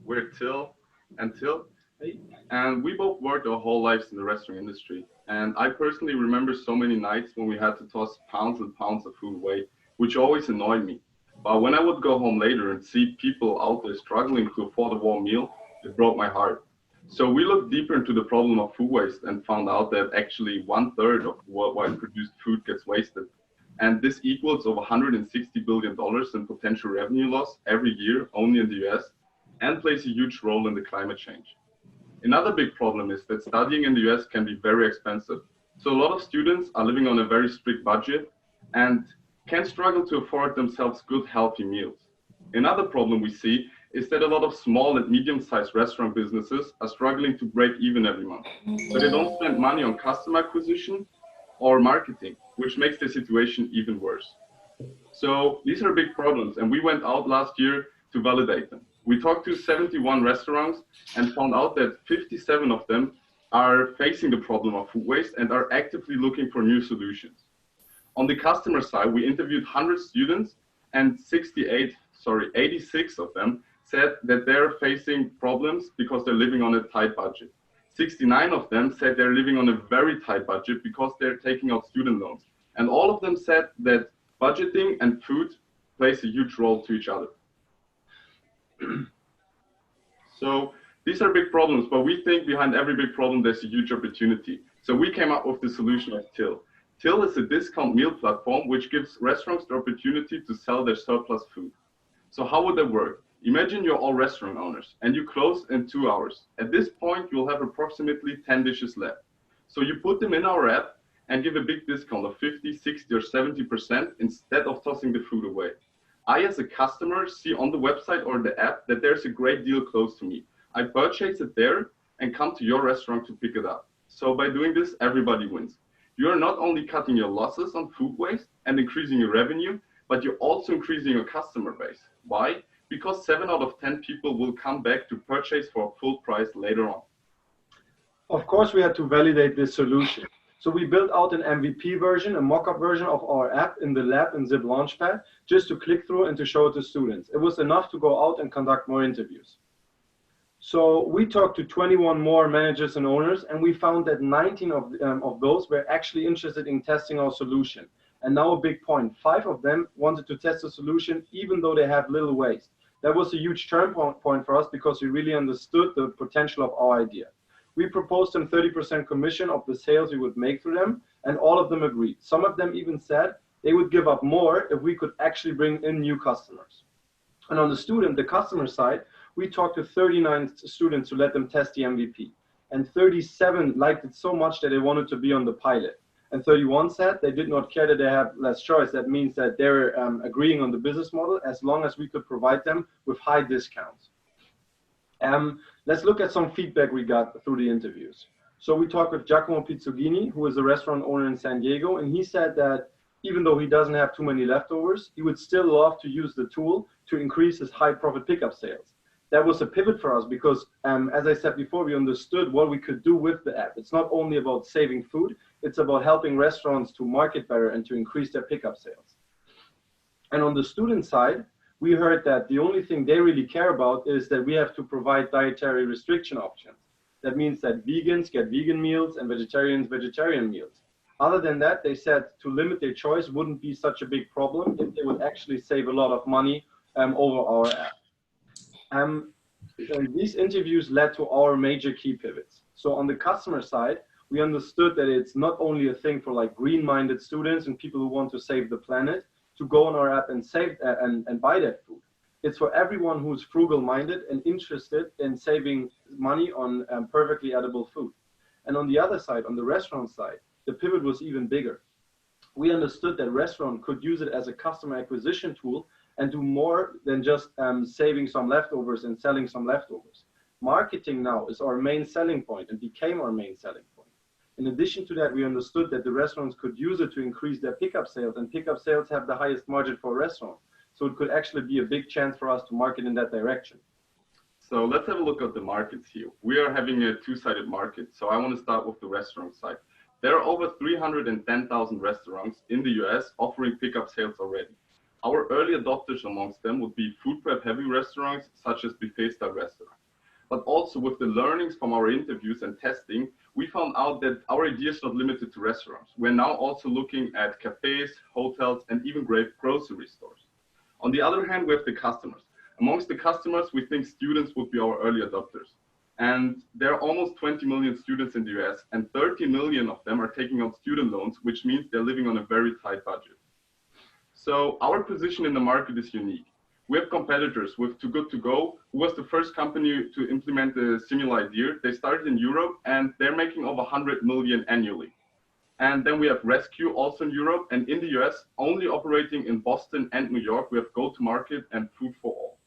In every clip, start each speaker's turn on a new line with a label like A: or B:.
A: We're Till, and we both worked our whole lives in the restaurant industry. And I personally remember so many nights when we had to toss pounds and pounds of food away, which always annoyed me. But when I would go home later and see people out there struggling to afford a warm meal, it broke my heart. So we looked deeper into the problem of food waste and found out that actually one-third of worldwide produced food gets wasted. And this equals over $160 billion in potential revenue loss every year only in the US, and plays a huge role in the climate change. Another big problem is that studying in the US can be very expensive. So a lot of students are living on a very strict budget and can struggle to afford themselves good, healthy meals. Another problem we see is that a lot of small and medium-sized restaurant businesses are struggling to break even every month. So they don't spend money on customer acquisition or marketing, which makes the situation even worse. So these are big problems, and we went out last year to validate them. We talked to 71 restaurants and found out that 57 of them are facing the problem of food waste and are actively looking for new solutions. On the customer side, we interviewed 100 students, and 86 of them said that they're facing problems because they're living on a tight budget. 69 of them said they're living on a very tight budget because they're taking out student loans. And all of them said that budgeting and food plays a huge role to each other. So these are big problems, but we think behind every big problem, there's a huge opportunity. So we came up with the solution of Till. Till is a discount meal platform which gives restaurants the opportunity to sell their surplus food. So how would that work? Imagine you're all restaurant owners and you close in 2 hours. At this point, you'll have approximately 10 dishes left. So you put them in our app and give a big discount of 50, 60, or 70% instead of tossing the food away. I, as a customer, see on the website or the app that there's a great deal close to me. I purchase it there and come to your restaurant to pick it up. So by doing this, everybody wins. You're not only cutting your losses on food waste and increasing your revenue, but you're also increasing your customer base. Why? Because 7 out of 10 people will come back to purchase for a full price later on.
B: Of course, we had to validate this solution. So we built out an MVP version, a mock-up version of our app in the lab in Zip Launchpad, just to click through and to show it to students. It was enough to go out and conduct more interviews. So we talked to 21 more managers and owners, and we found that 19 of those were actually interested in testing our solution. And now a big point, 5 of them wanted to test the solution even though they have little waste. That was a huge turn point for us because we really understood the potential of our idea. We proposed them 30% commission of the sales we would make through them, and all of them agreed. Some of them even said they would give up more if we could actually bring in new customers. And on the customer side, we talked to 39 students to let them test the MVP. And 37 liked it so much that they wanted to be on the pilot. And 31 said they did not care that they have less choice. That means that they're agreeing on the business model as long as we could provide them with high discounts. Let's look at some feedback we got through the interviews. So we talked with Giacomo Pizzoghini, who is a restaurant owner in San Diego, and he said that even though he doesn't have too many leftovers, he would still love to use the tool to increase his high profit pickup sales. That was a pivot for us because, as I said before, we understood what we could do with the app. It's not only about saving food, it's about helping restaurants to market better and to increase their pickup sales. And on the student side, we heard that the only thing they really care about is that we have to provide dietary restriction options. That means that vegans get vegan meals and vegetarians vegetarian meals. Other than that, they said to limit their choice wouldn't be such a big problem if they would actually save a lot of money over our app. These interviews led to our major key pivots. So on the customer side, we understood that it's not only a thing for like green-minded students and people who want to save the planet to go on our app and save and buy that food. It's for everyone who's frugal-minded and interested in saving money on perfectly edible food. And on the other side, on the restaurant side, the pivot was even bigger. We understood that restaurant could use it as a customer acquisition tool and do more than just saving some leftovers and selling some leftovers. Marketing now is our main selling point and became our main selling point. In addition to that, we understood that the restaurants could use it to increase their pickup sales, and pickup sales have the highest margin for a restaurant. So it could actually be a big chance for us to market in that direction.
A: So let's have a look at the markets here. We are having a two-sided market. So I want to start with the restaurant side. There are over 310,000 restaurants in the US offering pickup sales already. Our early adopters amongst them would be food prep heavy restaurants such as buffet style restaurants. But also with the learnings from our interviews and testing, we found out that our idea is not limited to restaurants. We're now also looking at cafes, hotels, and even grocery stores. On the other hand, we have the customers. Amongst the customers, we think students would be our early adopters. And there are almost 20 million students in the US, and 30 million of them are taking out student loans, which means they're living on a very tight budget. So our position in the market is unique. We have competitors with Too Good To Go, who was the first company to implement a similar idea. They started in Europe, and they're making over 100 million annually. And then we have Rescue, also in Europe, and in the US, only operating in Boston and New York, we have Go-to-Market and Food for All.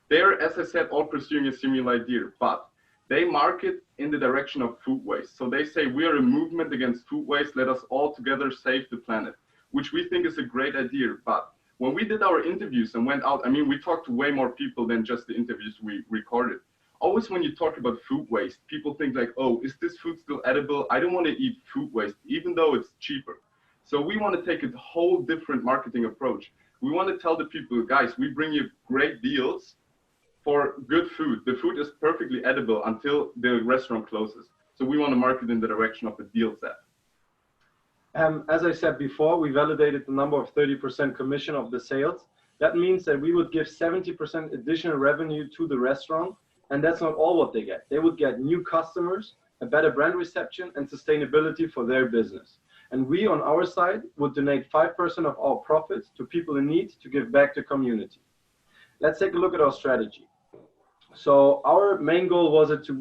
A: They're, as I said, all pursuing a similar idea, but they market in the direction of food waste. So they say, we are a movement against food waste, let us all together save the planet, which we think is a great idea. But when we did our interviews and went out, I mean, we talked to way more people than just the interviews we recorded. Always when you talk about food waste, people think like, oh, is this food still edible? I don't want to eat food waste, even though it's cheaper. So we want to take a whole different marketing approach. We want to tell the people, guys, we bring you great deals for good food. The food is perfectly edible until the restaurant closes. So we want to market in the direction of the deals app.
B: As I said before, we validated the number of 30% commission of the sales. That means that we would give 70% additional revenue to the restaurant. And that's not all what they get. They would get new customers, a better brand reception, and sustainability for their business. And we, on our side, would donate 5% of our profits to people in need to give back to community. Let's take a look at our strategy. So our main goal was it to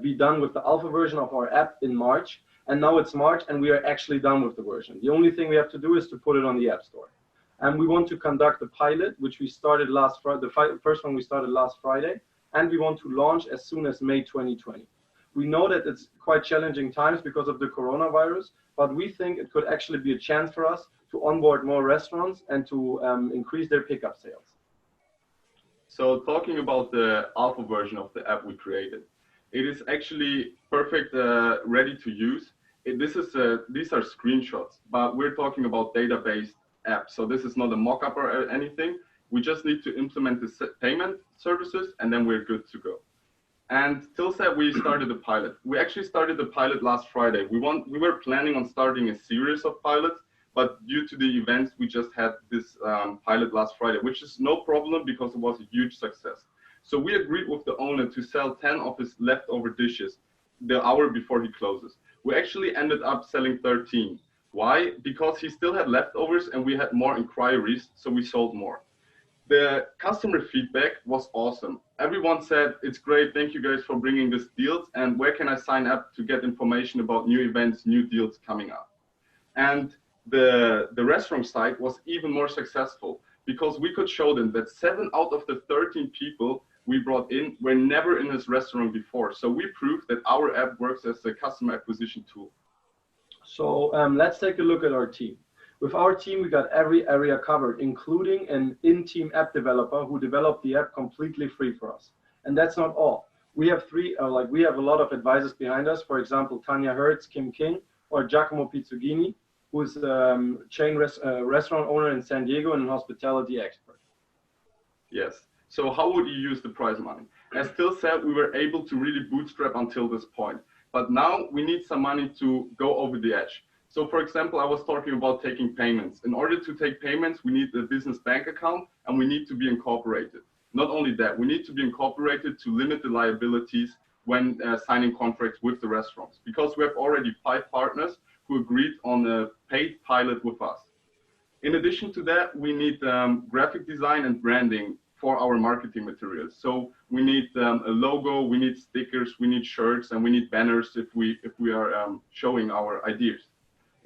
B: be done with the alpha version of our app in March. And now it's March, and we are actually done with the version. The only thing we have to do is to put it on the App Store. And we want to conduct a pilot, which we started last Friday. The first one we started last Friday. And we want to launch as soon as May 2020. We know that it's quite challenging times because of the coronavirus, but we think it could actually be a chance for us to onboard more restaurants and to increase their pickup sales.
A: So talking about the alpha version of the app we created, it is actually perfect, ready to use. These are screenshots, but we're talking about database app. So this is not a mock-up or anything. We just need to implement the payment services, and then we're good to go. And Till said we started the pilot. We actually started the pilot last Friday. We were planning on starting a series of pilots, but due to the events, we just had this pilot last Friday, which is no problem because it was a huge success. So we agreed with the owner to sell 10 of his leftover dishes the hour before he closes. We actually ended up selling 13. Why? Because he still had leftovers and we had more inquiries, so we sold more. The customer feedback was awesome. Everyone said, it's great, thank you guys for bringing these deals, and where can I sign up to get information about new events, new deals coming up? And the restaurant site was even more successful because we could show them that 7 out of the 13 people we brought in were never in this restaurant before. So we proved that our app works as a customer acquisition tool.
B: So let's take a look at our team. With our team, we got every area covered, including an in-team app developer who developed the app completely free for us. And that's not all. We have we have a lot of advisors behind us. For example, Tanya Hertz, Kim King, or Giacomo Pizzughini, who is a chain restaurant owner in San Diego and a hospitality expert.
A: Yes. So how would you use the prize money? As Till said, we were able to really bootstrap until this point. But now we need some money to go over the edge. So for example, I was talking about taking payments. In order to take payments, we need a business bank account and we need to be incorporated. Not only that, we need to be incorporated to limit the liabilities when signing contracts with the restaurants, because we have already 5 partners who agreed on a paid pilot with us. In addition to that, we need graphic design and branding for our marketing materials. So we need a logo, we need stickers, we need shirts, and we need banners if we are showing our ideas.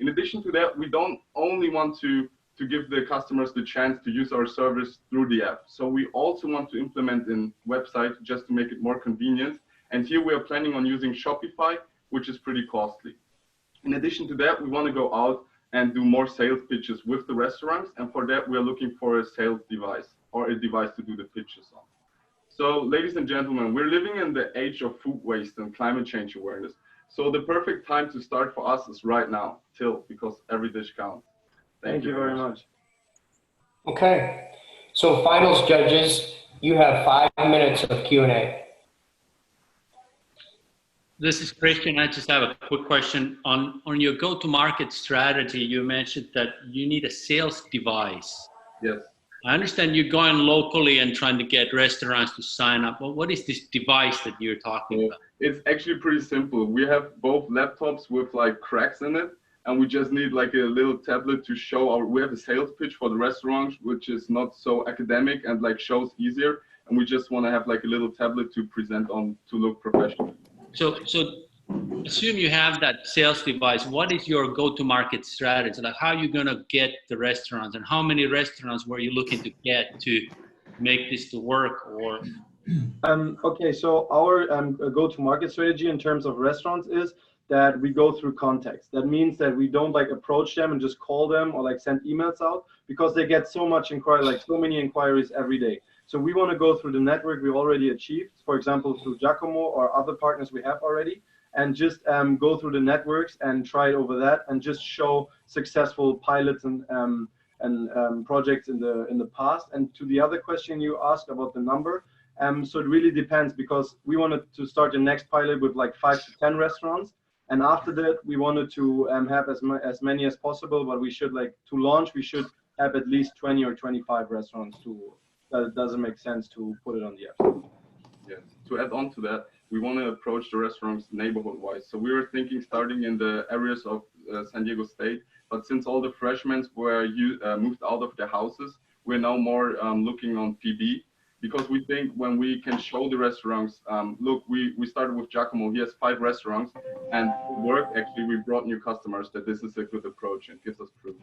A: In addition to that, we don't only want to give the customers the chance to use our service through the app. So we also want to implement a website just to make it more convenient. And here we are planning on using Shopify, which is pretty costly. In addition to that, we want to go out and do more sales pitches with the restaurants. And for that, we are looking for a sales device or a device to do the pitches on. So ladies and gentlemen, we're living in the age of food waste and climate change awareness. So the perfect time to start for us is right now, Till, because every dish counts.
B: Thank you very much.
C: Okay. So finals judges, you have 5 minutes of Q&A.
D: This is Christian. I just have a quick question. On your go-to-market strategy, you mentioned that you need a sales device.
A: Yes.
D: I understand you're going locally and trying to get restaurants to sign up. But what is this device that you're talking about?
A: It's actually pretty simple. We have both laptops with like cracks in it, and we just need like a little tablet to show we have a sales pitch for the restaurant, which is not so academic and like shows easier. And we just want to have like a little tablet to present on to look professional.
D: So assume you have that sales device. What is your go-to-market strategy? Like, how are you going to get the restaurants, and how many restaurants were you looking to get to make this to work? Or
B: okay, so our go-to-market strategy in terms of restaurants is that we go through context. That means that we don't like approach them and just call them or like send emails out, because they get so much inquiry, like so many inquiries every day. So we want to go through the network we already achieved, for example, through Giacomo or other partners we have already, and just go through the networks and try over that, and just show successful pilots and projects in the past. And to the other question you asked about the number, so it really depends, because we wanted to start the next pilot with like 5 to 10 restaurants, and after that we wanted to have as many as possible. But we should to launch, we should have at least 20 or 25 restaurants that it doesn't make sense to put it on the app.
A: Yes. To add on to that, we want to approach the restaurants neighborhood-wise. So we were thinking starting in the areas of San Diego State, but since all the freshmen were moved out of their houses, we're now more looking on PB, because we think when we can show the restaurants, look, we started with Giacomo, he has 5 restaurants, and work actually we brought new customers, that this is a good approach and gives us proof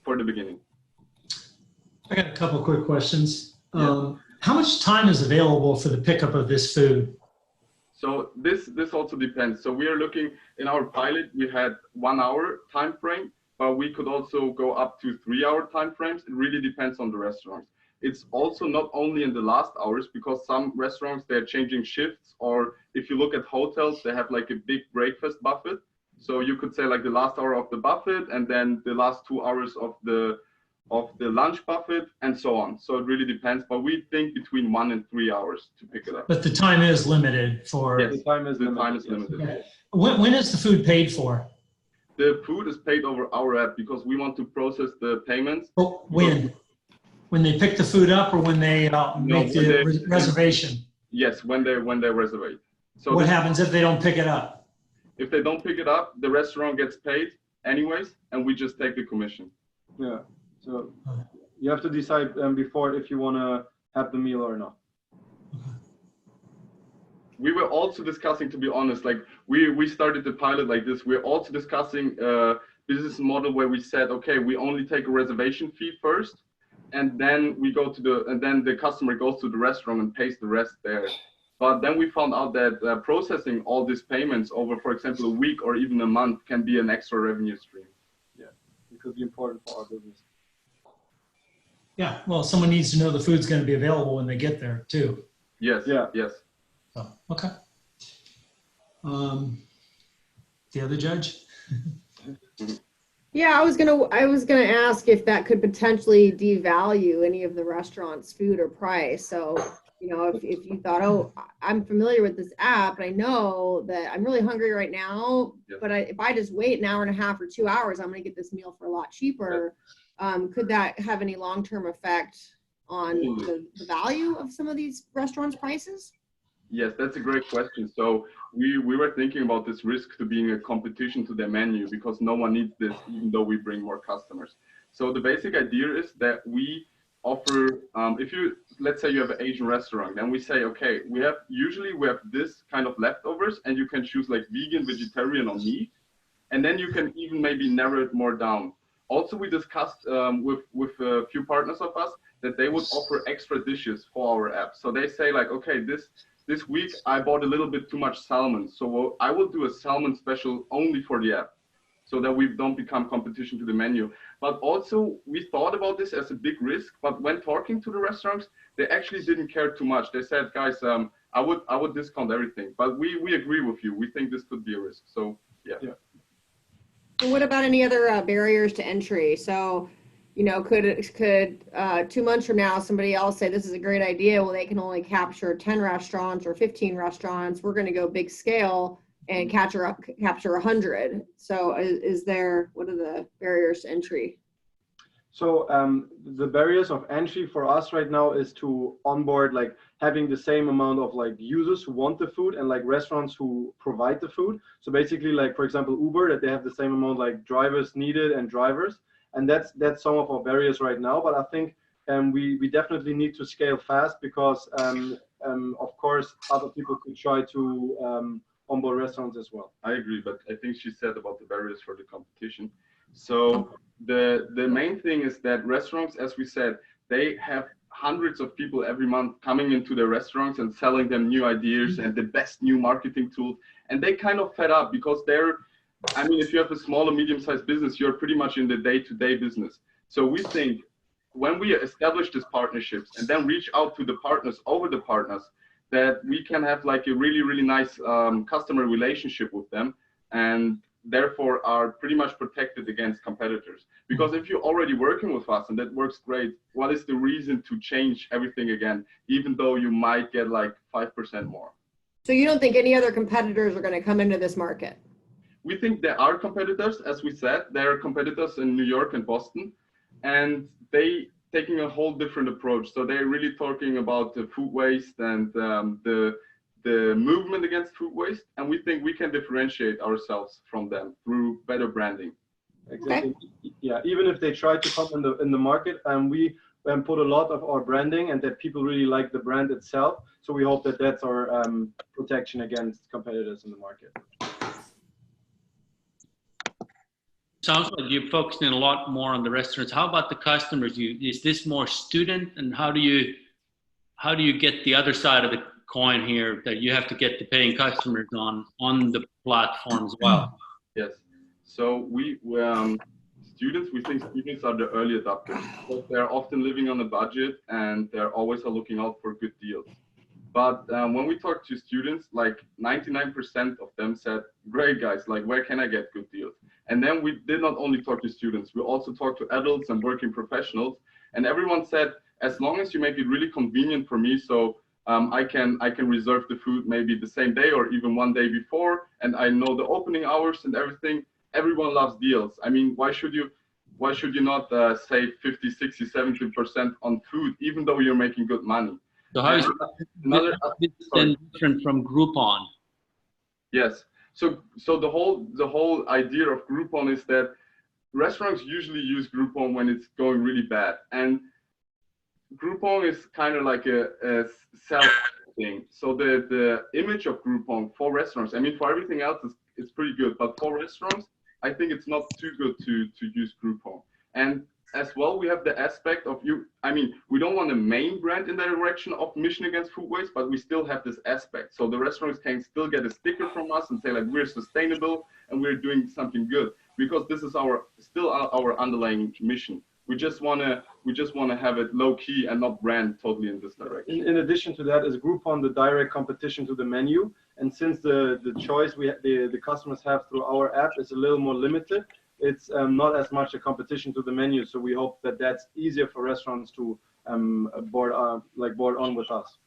A: for the beginning.
E: I got a couple of quick questions.
A: Yeah.
E: How much time is available for the pickup of this food?
A: So this also depends. So we are looking, in our pilot, we had 1 hour time frame, but we could also go up to 3 hour time frames. It really depends on the restaurants. It's also not only in the last hours, because some restaurants, they're changing shifts, or if you look at hotels, they have like a big breakfast buffet. So you could say like the last hour of the buffet, and then the last 2 hours of the lunch buffet, and so on. So it really depends, but we think between 1 and 3 hours to pick it up.
E: But the time is limited for...
A: Yes,
B: the time is
A: limited.
E: Okay. When is the food paid for?
A: The food is paid over our app, because we want to process the payments.
E: Oh, when? When they pick the food up, or when they make the reservation?
A: Yes, when they reserve. So
E: what happens if they don't pick it up?
A: If they don't pick it up, the restaurant gets paid anyways, and we just take the commission.
B: Yeah. So you have to decide before if you want to have the meal or not.
A: We were also discussing, to be honest, like we started the pilot like this. We're also discussing a business model where we said, okay, we only take a reservation fee first, and then we go to then the customer goes to the restaurant and pays the rest there. But then we found out that processing all these payments over, for example, a week or even a month can be an extra revenue stream.
B: Yeah, it could be important for our business.
E: Yeah, well, someone needs to know the food's going to be available when they get there too.
A: Yes.
B: Yeah.
A: Yes.
E: Oh, okay. The other judge?
F: Yeah, I was gonna ask if that could potentially devalue any of the restaurant's food or price. So, you know, if you thought, oh, I'm familiar with this app, and I know that I'm really hungry right now,
A: Yes.
F: but if I just wait an hour and a half or 2 hours, I'm gonna get this meal for a lot cheaper. Could that have any long-term effect on the value of some of these restaurants' prices?
A: Yes, that's a great question. So we were thinking about this risk to being a competition to their menu, because no one needs this, even though we bring more customers. So the basic idea is that we offer, let's say you have an Asian restaurant, then we say, okay, usually we have this kind of leftovers, and you can choose like vegan, vegetarian, or meat. And then you can even maybe narrow it more down. Also, we discussed with a few partners of us that they would offer extra dishes for our app. So they say like, okay, this week I bought a little bit too much salmon, so I will do a salmon special only for the app, so that we don't become competition to the menu. But also we thought about this as a big risk, but when talking to the restaurants, they actually didn't care too much. They said, guys, I would discount everything, but we agree with you. We think this could be a risk. So yeah.
F: And what about any other barriers to entry? So, you know, could 2 months from now somebody else say this is a great idea? Well, they can only capture 10 restaurants or 15 restaurants. We're going to go big scale and capture 100. So is there, what are the barriers to entry?
B: So the barriers of entry for us right now is to onboard, like having the same amount of like users who want the food and like restaurants who provide the food. So basically, like for example, Uber, that they have the same amount like drivers needed and drivers, and that's some of our barriers right now. But I think we definitely need to scale fast because of course other people could try to onboard restaurants as well.
A: I agree, but I think she said about the barriers for the competition. So the main thing is that restaurants, as we said, they have hundreds of people every month coming into their restaurants and selling them new ideas and the best new marketing tools. And they kind of fed up because I mean, if you have a small or medium-sized business, you're pretty much in the day-to-day business. So we think when we establish these partnerships and then reach out to the partners over the partners, that we can have like a really, really nice customer relationship with them, and therefore are pretty much protected against competitors. Because if you're already working with us and that works great, what is the reason to change everything again, even though you might get like 5% more?
F: So you don't think any other competitors are going to come into this market?
A: We think there are competitors, as we said. There are competitors in New York and Boston, and they taking a whole different approach. So they're really talking about the food waste and the movement against food waste, and we think we can differentiate ourselves from them through better branding.
B: Exactly. Okay. Yeah, even if they try to come in the market, we put a lot of our branding, and that people really like the brand itself. So we hope that that's our protection against competitors in the market.
D: Sounds like you're focusing a lot more on the restaurants. How about the customers? Is this more student, and how do you get the other side of the coin here, that you have to get the paying customers on the platform as well?
A: Yes. So we think students are the early adopters because they're often living on a budget and they're always looking out for good deals. But when we talk to students, like 99% of them said, great guys, like where can I get good deals? And then we did not only talk to students, we also talked to adults and working professionals. And everyone said, as long as you make it really convenient for me, so I can reserve the food maybe the same day or even one day before, and I know the opening hours and everything. Everyone loves deals. I mean, why should you not save 50, 60, 70% on food, even though you're making good money?
D: So how is it different from Groupon?
A: Yes. So the whole idea of Groupon is that restaurants usually use Groupon when it's going really bad, and Groupon is kind of like a sell thing. So the image of Groupon for restaurants, I mean, for everything else it's pretty good, but for restaurants, I think it's not too good to use Groupon. And as well, we have the aspect of we don't want a main brand in the direction of mission against food waste, but we still have this aspect. So the restaurants can still get a sticker from us and say like, we're sustainable and we're doing something good, because this is still our underlying mission. We just want to have it low key and not brand totally in this direction.
B: In addition to that, is Groupon the direct competition to the menu? And since the choice the customers have through our app is a little more limited, it's not as much a competition to the menu. So we hope that that's easier for restaurants to board on with us.